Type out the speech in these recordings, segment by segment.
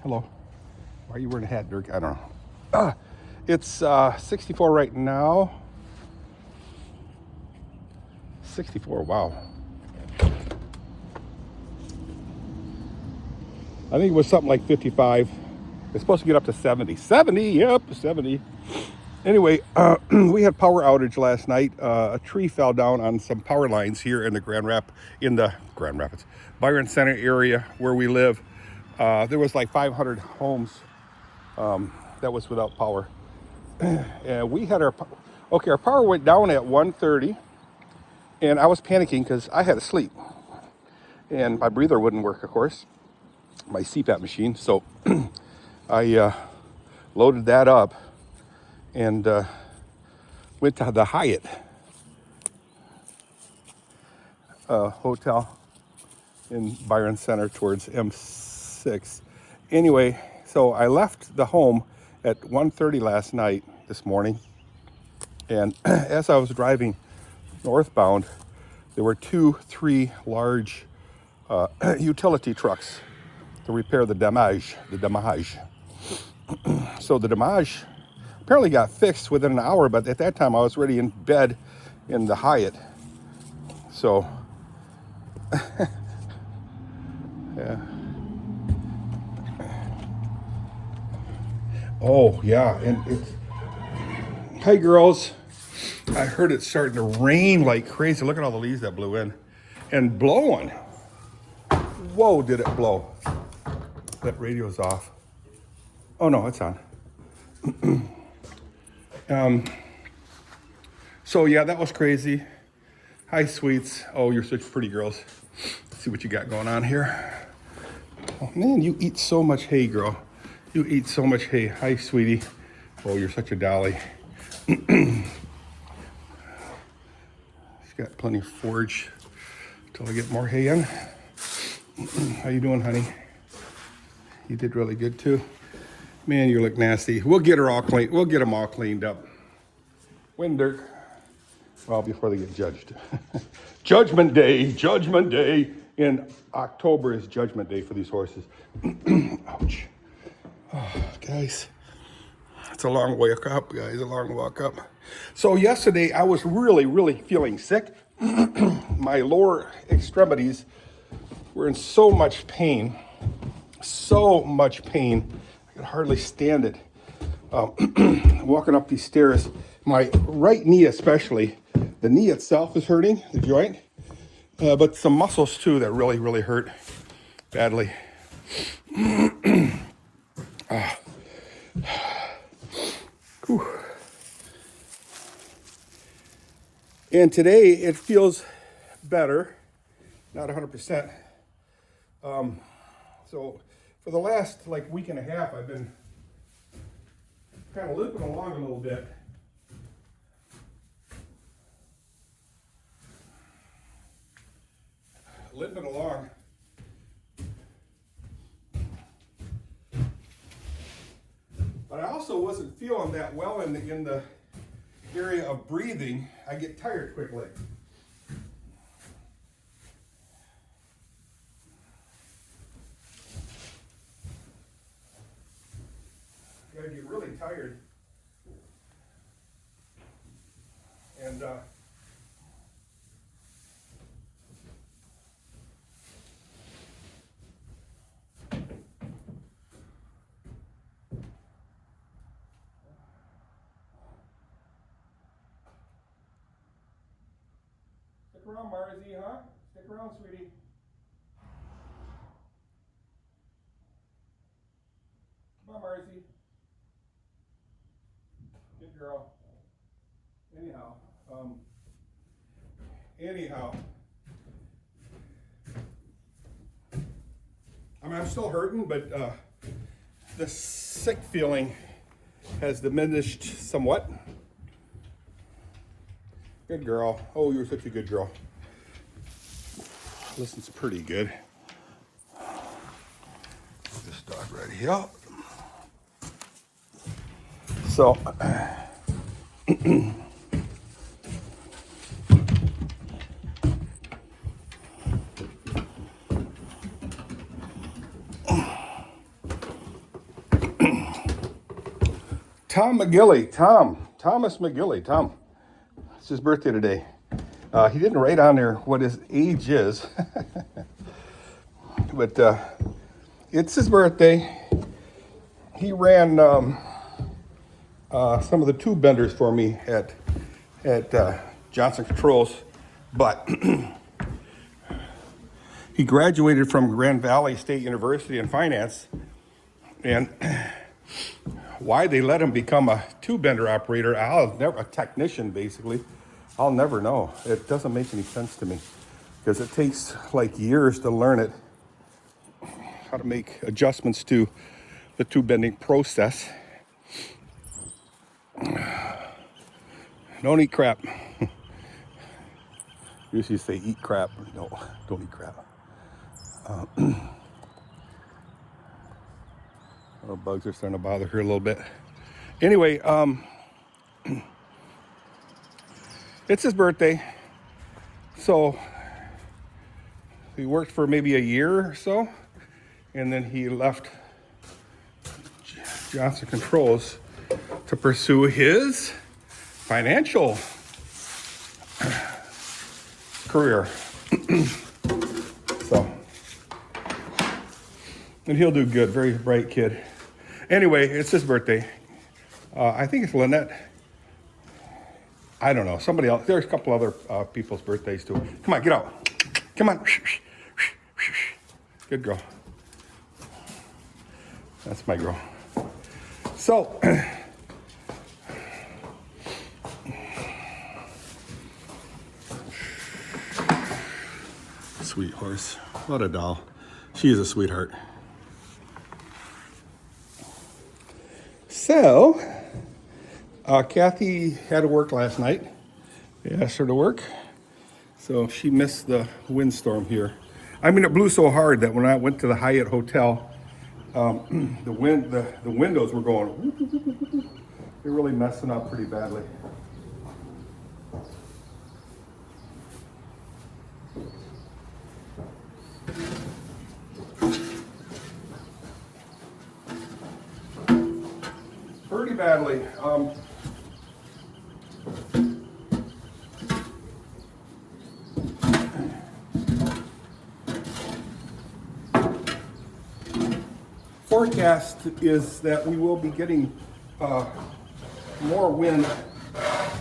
Hello. Why are you wearing a hat, Dirk? I don't know. It's 64 right now. 64, wow. I think it was something like 55. It's supposed to get up to 70. 70, yep, 70. Anyway, we had power outage last night. A tree fell down on some power lines here in the Grand Rapids, Byron Center area where we live. There was like 500 homes that was without power. And we had our power went down at 1:30, and I was panicking because I had to sleep. And my breather wouldn't work, of course, my CPAP machine. So I loaded that up and went to the Hyatt hotel in Byron Center towards M6. Anyway, so I left the home at 1:30 this morning, and as I was driving northbound, there were 3 large utility trucks to repair the damage. So the damage apparently got fixed within an hour, but at that time I was already in bed in the Hyatt. So, yeah. Oh, yeah, and it's... Hi, girls. I heard it's starting to rain like crazy. Look at all the leaves that blew in. And blowing. Whoa, did it blow. That radio's off. Oh, no, it's on. So, yeah, that was crazy. Hi, sweets. Oh, you're such pretty girls. Let's see what you got going on here. Oh, man, you eat so much hay, girl. You eat so much hay. Hi, sweetie. Oh, you're such a dolly. She's got plenty of forage till I get more hay in. How you doing, honey? You did really good, too. Man, you look nasty. We'll get her all clean. We'll get them all cleaned up. When, Dirk? Well, before they get judged. Judgment Day. In October is Judgment Day for these horses. Ouch. Oh, guys, it's a long walk up, guys, a long walk up. So yesterday I was really feeling sick. My lower extremities were in so much pain. I could hardly stand it. Walking up these stairs, my right knee especially, the knee itself is hurting, the joint, but some muscles too that really hurt badly. And today it feels better, not 100%. So for the last week and a half, I've been kind of limping along a little bit. Limping along. But I also wasn't feeling that well in the area of breathing. I get tired quickly. I get really tired. And stick around, Marzi, huh? Stick around, sweetie. Come on, Marzi. Good girl. Anyhow. I mean, I'm still hurting, but the sick feeling has diminished somewhat. Good girl. Oh, you're such a good girl. Listens pretty good. This dog right here. So, Tom McGilly, Thomas McGilly, Tom. It's his birthday today. He didn't write on there what his age is, but it's his birthday. He ran some of the tube benders for me at Johnson Controls, but he graduated from Grand Valley State University in finance, and why they let him become a tube bender operator, a technician basically, I'll never know. It doesn't make any sense to me because it takes like years to learn it, how to make adjustments to the tube bending process. Don't eat crap. Usually say eat crap. No, don't eat crap. Oh, bugs are starting to bother her a little bit. Anyway, it's his birthday. So he worked for maybe a year or so, and then he left Johnson Controls to pursue his financial career. So, and he'll do good. Very bright kid. Anyway, it's his birthday. I think it's Lynette. I don't know. Somebody else. There's a couple other people's birthdays too. Come on, get out. Come on. Good girl. That's my girl. So, sweet horse. What a doll. She is a sweetheart. So, Kathy had to work last night. They asked her to work. So she missed the windstorm here. I mean, it blew so hard that when I went to the Hyatt Hotel, the windows were going. They're really messing up pretty badly. Pretty badly. Forecast is that we will be getting more wind.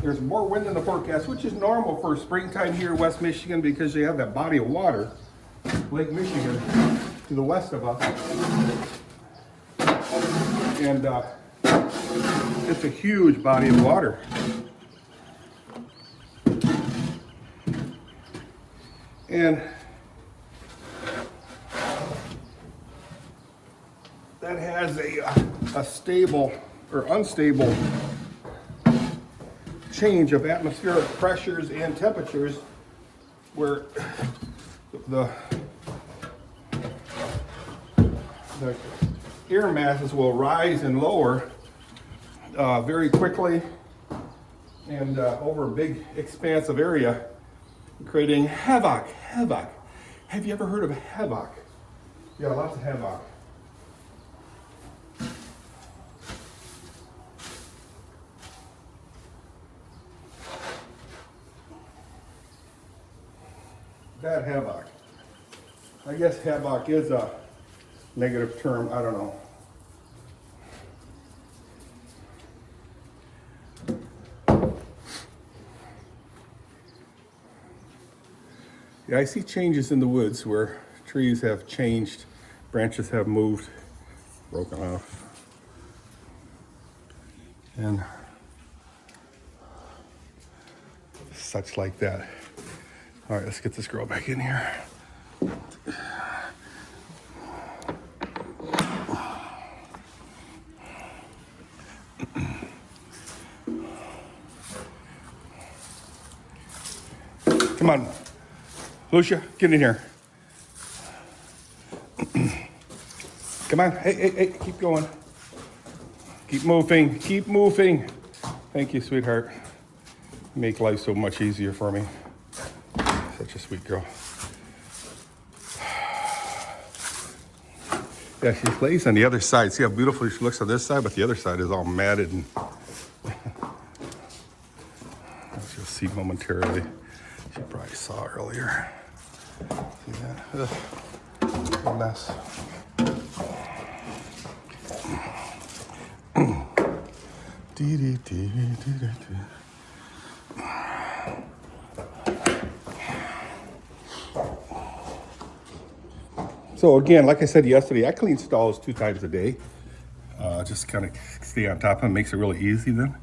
There's more wind in the forecast, which is normal for springtime here in West Michigan because you have that body of water, Lake Michigan, to the west of us. And it's a huge body of water. And that has a stable or unstable change of atmospheric pressures and temperatures where the air masses will rise and lower very quickly and over a big expanse of area, creating havoc. Have you ever heard of havoc? Yeah, lots of havoc. Bad havoc. I guess havoc is a negative term. I don't know. Yeah, I see changes in the woods where trees have changed, branches have moved, broken off. And such like that. All right, let's get this girl back in here. Come on, Lucia, get in here. Come on, hey, keep going. Keep moving. Thank you, sweetheart. You make life so much easier for me. Such a sweet girl. Yeah, she lays on the other side. See how beautiful she looks on this side, but the other side is all matted, and as you'll see momentarily. She probably saw earlier. See that? Ugh. A mess. So again, like I said yesterday, I clean stalls 2 times a day. Just kind of stay on top of them. Makes it really easy then.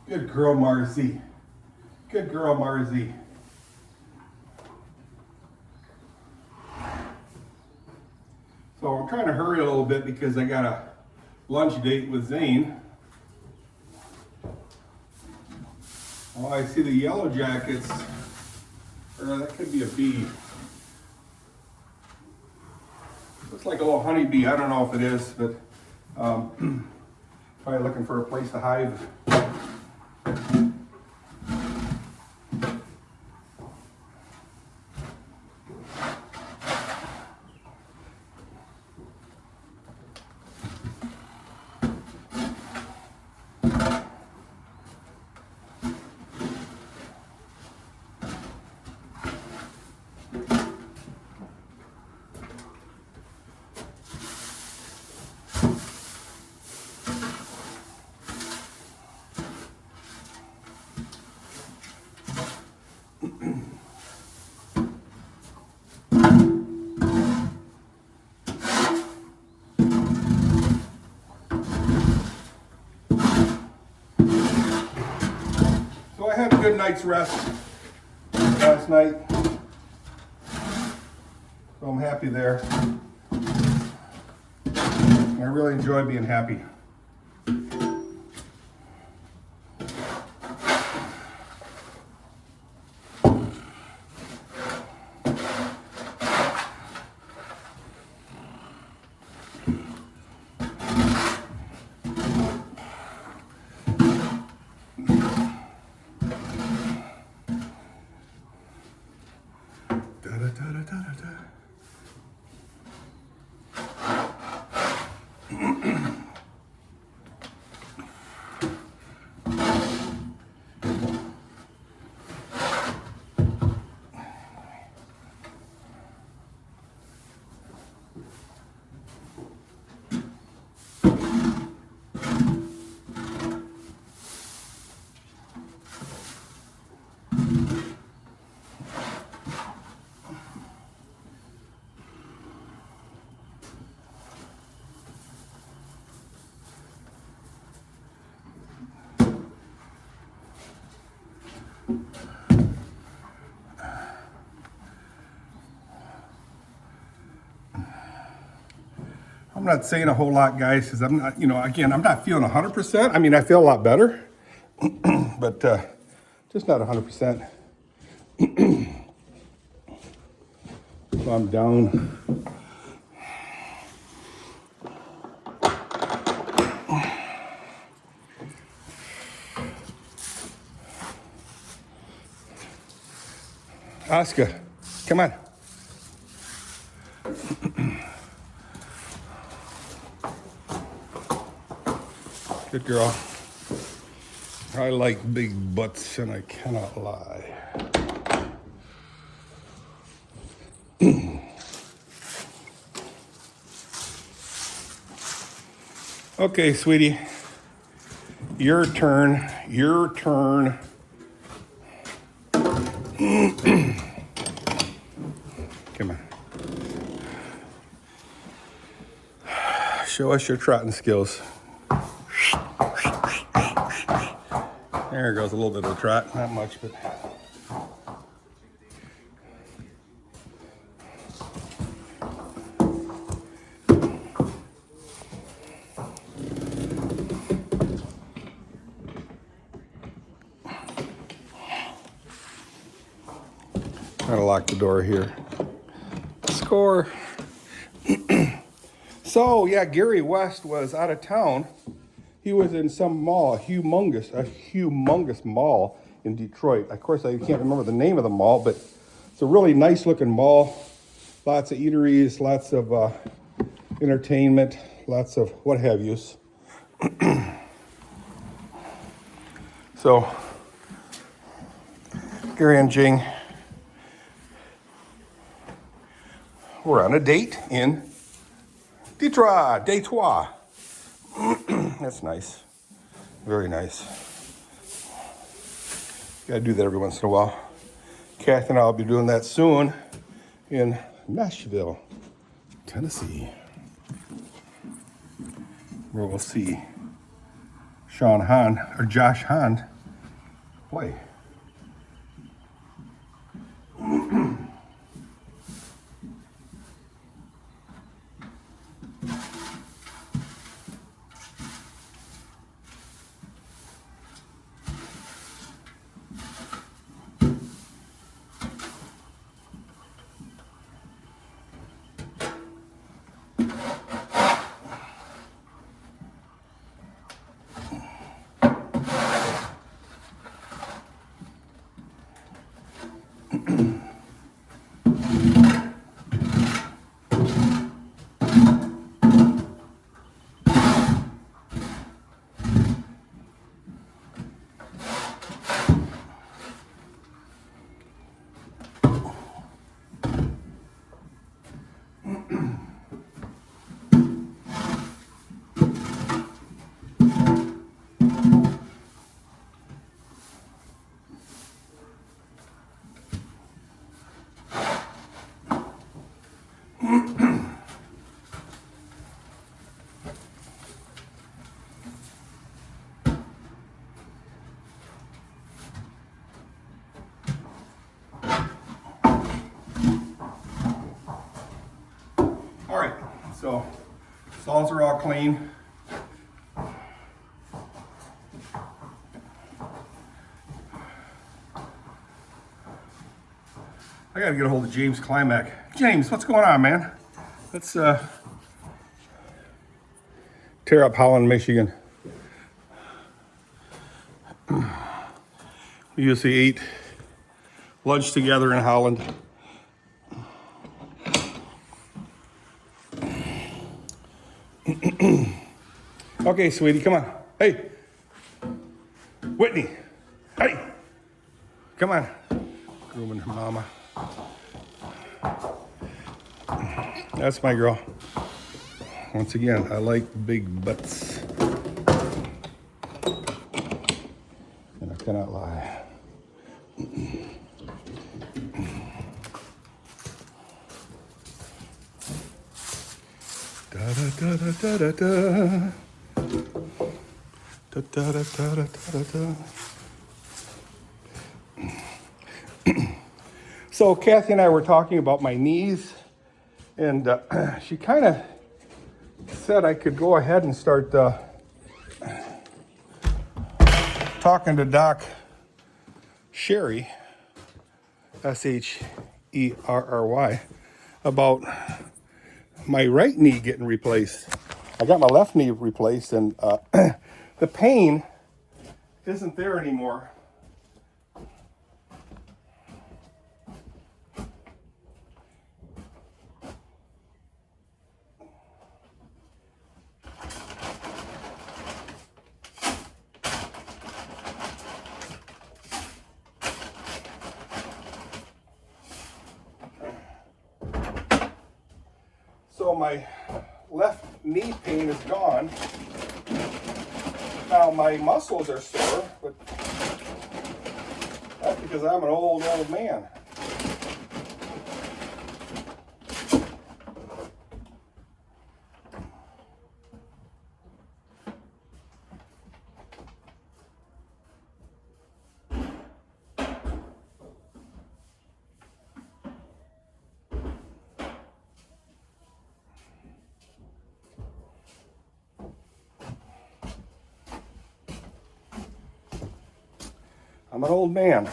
Good girl, Marzi. Good girl, Marzi. So I'm trying to hurry a little bit because I got a lunch date with Zane. Oh, I see the yellow jackets. Or that could be a bee. Looks like a little honeybee. I don't know if it is, but probably looking for a place to hive. So I had a good night's rest last night. So I'm happy there. I really enjoy being happy. I'm not saying a whole lot, guys, because I'm not, again, I'm not feeling 100%. I mean, I feel a lot better, but just not 100%. So I'm down. Oscar, come on. Good girl. I like big butts, and I cannot lie. Okay, sweetie. Your turn. Your turn. Come on. Show us your trotting skills. There goes a little bit of a trot, not much, but. Gotta lock the door here. Score. So yeah, Gary West was out of town, He was in some mall, a humongous mall in Detroit. Of course, I can't remember the name of the mall, but it's a really nice looking mall. Lots of eateries, lots of entertainment, lots of what have yous. So, Gary and Jing, we're on a date in Detroit. That's nice. Very nice. Gotta do that every once in a while. Kathy and I will be doing that soon in Nashville, Tennessee, where we'll see Sean Hahn, or Josh Hahn, play. All right, so stalls are all clean. I gotta get a hold of James Climack. James, what's going on, man? Let's tear up Holland, Michigan. We usually eat lunch together in Holland. Okay, sweetie, come on. Hey, Whitney. Hey, come on. Grooming her mama. That's my girl. Once again, I like big butts. And I cannot lie. Da da da da da da. Da da da da da da. So Kathy and I were talking about my knees, and she kind of said I could go ahead and start talking to Doc Sherry, Sherry, about my right knee getting replaced. I got my left knee replaced, and the pain isn't there anymore. So my left knee pain is gone. Now my muscles are sore, but that's because I'm an old man. I'm an old man.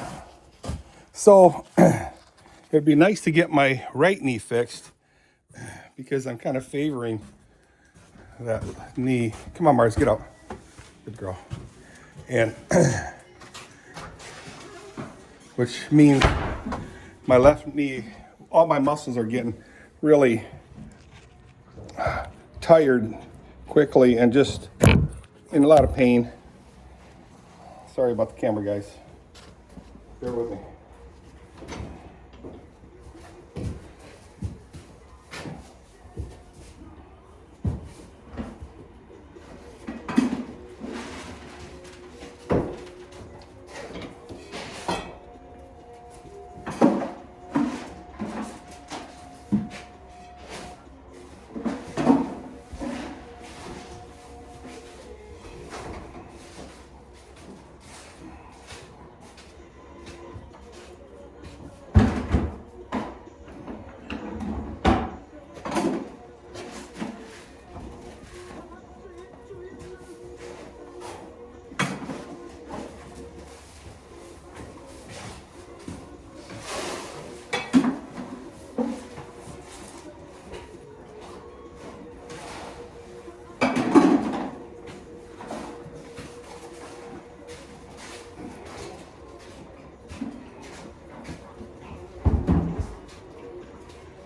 So it'd be nice to get my right knee fixed because I'm kind of favoring that knee. Come on, Mars, get up. Good girl. And which means my left knee, all my muscles are getting really tired quickly and just in a lot of pain. Sorry about the camera, guys. Bear with me.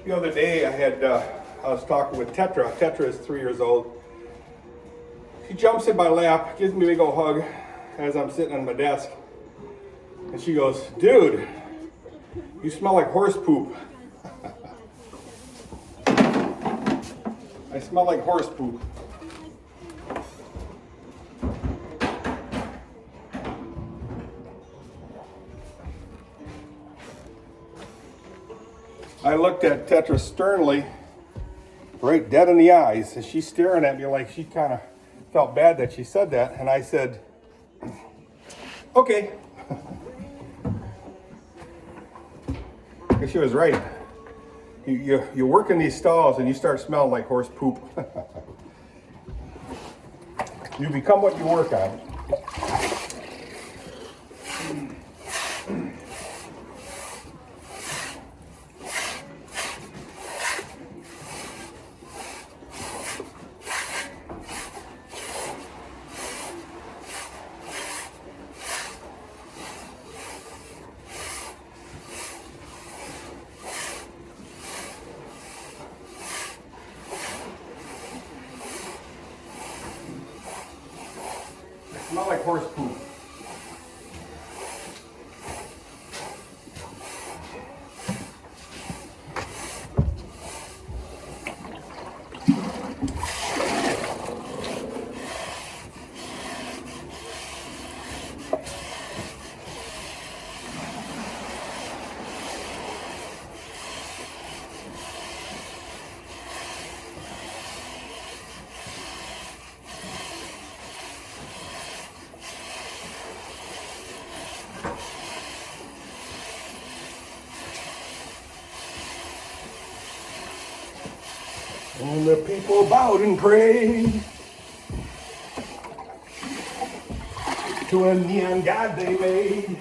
The other day I was talking with Tetra. Tetra is 3 years old. She jumps in my lap, gives me a big old hug as I'm sitting on my desk. And she goes, "Dude, you smell like horse poop." I smell like horse poop. I looked at Tetra sternly, right dead in the eyes, and she's staring at me like she kind of felt bad that she said that. And I said, "Okay." And she was right. You work in these stalls and you start smelling like horse poop. You become what you work on. Smell like horse poop. And the people bowed and prayed to a neon god they made.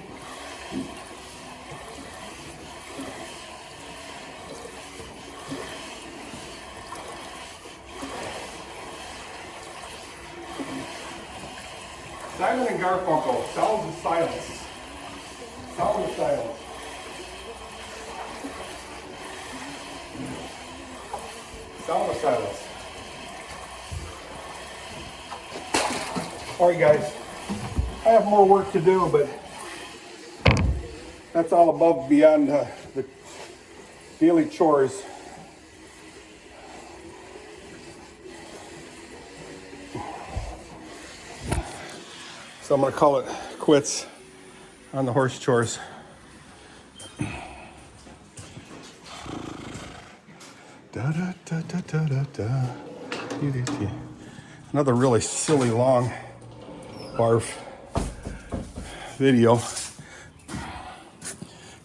Simon and Garfunkel, Sounds of Silence. Sound of Silence. Sound of Silence. All right, guys. I have more work to do, but that's all above beyond the daily chores. So I'm going to call it quits on the horse chores. Da, da, da, da, da, da, da. Another really silly long barf video.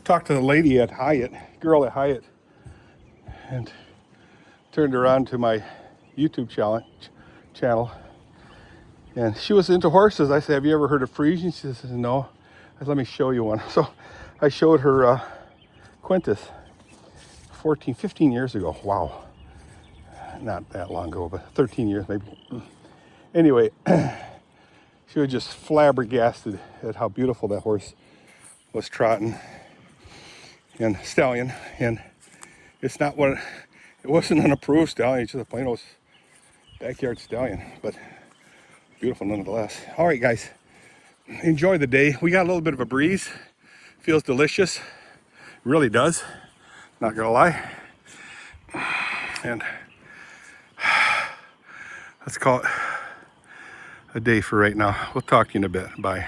Talked to the lady at Hyatt, girl at Hyatt, and turned her on to my YouTube channel. And she was into horses. I said, "Have you ever heard of Friesian?" She says, "No." I said, "Let me show you one." So I showed her Quintus 15 years ago. Wow. Not that long ago, but 13 years maybe. Anyway, She was just flabbergasted at how beautiful that horse was trotting and stallion. And it's not what it wasn't an approved stallion, it's just a plain old backyard stallion, but beautiful nonetheless. All right, guys, enjoy the day. We got a little bit of a breeze. Feels delicious, really does, not gonna lie. And let's call it a day for right now. We'll talk to you in a bit. Bye.